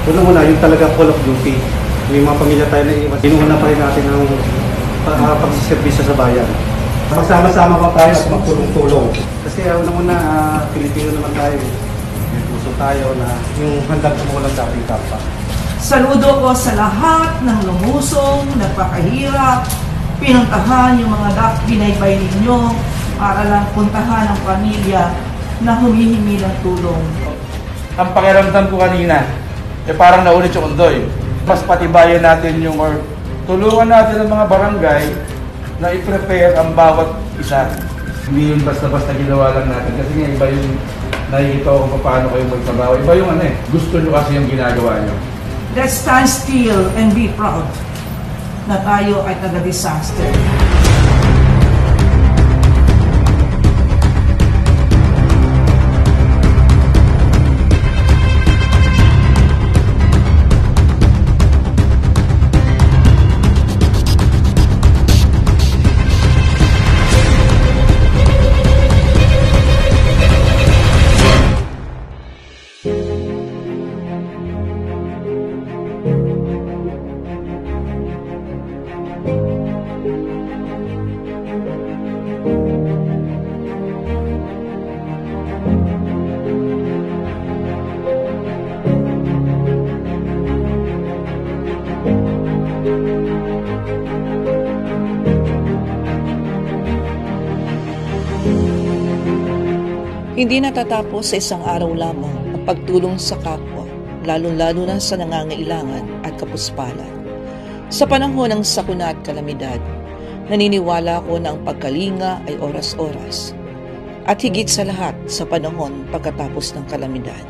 Una-una, yung talaga call of duty. May mga pamilya tayo na iwas. Inuuna pa rin natin ang pagsiservisyo sa bayan. Magsama-sama pa tayo at magtulong-tulong. Kasi una-una, Pilipino naman tayo. May puso tayo na yung handang tumulong sa ating kapwa. Saludo ko sa lahat ng lumusong, nagpakahirap, pinuntahan yung mga binaybay ninyo para lang puntahan ang pamilya na humihingi ng tulong. Ang pakiramdam ko kanina, parang naulit yung undoy. Mas patibayan natin yung or tulungan natin ang mga barangay na i-prepare ang bawat isa. Hindi yun basta-basta ginawa lang natin. Kasi nga iba yung nakikita ko kung paano kayo magtrabaho. Iba yung gusto nyo kasi yung ginagawa nyo. Let's stand still and be proud na tayo ay taga-disaster. Hindi natatapos sa isang araw lamang ang pagtulong sa kapwa, lalong-lalo na sa nangangailangan at kapuspalan. Sa panahon ng sakuna at kalamidad, naniniwala ako na ang pagkalinga ay oras-oras. At higit sa lahat sa panahon pagkatapos ng kalamidad.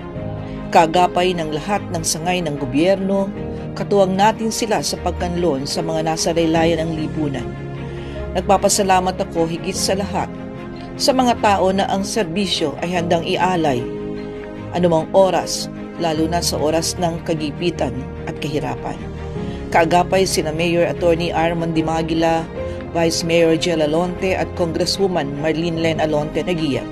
Kagapay ng lahat ng sangay ng gobyerno, katuwang natin sila sa pagkanlon sa mga nasa laylayan ng lipunan. Nagpapasalamat ako higit sa lahat sa mga tao na ang serbisyo ay handang ialay anumang oras, lalo na sa oras ng kagipitan at kahirapan. Kaagapay sina Mayor Attorney Armand Dimagila, Vice Mayor Jel Alonte at Congresswoman Marlene Len Alonte Naguia.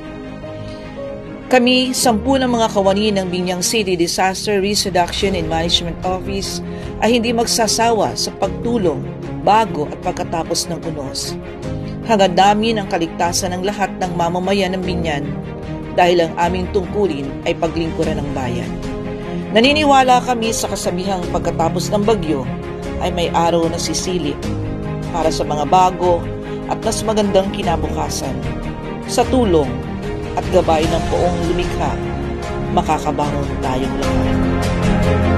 Kami, 10 ng mga kawani ng Binyang City Disaster Risk Reduction and Management Office ay hindi magsasawa sa pagtulong bago at pagkatapos ng unos. Hangad namin ang kaligtasan ng lahat ng mamamayan ng Binyan dahil ang aming tungkulin ay paglingkuran ng bayan. Naniniwala kami sa kasabihang pagkatapos ng bagyo ay may araw na sisilip para sa mga bago at mas magandang kinabukasan. Sa tulong at gabay ng poong lumikha, makakabangon tayong lahat.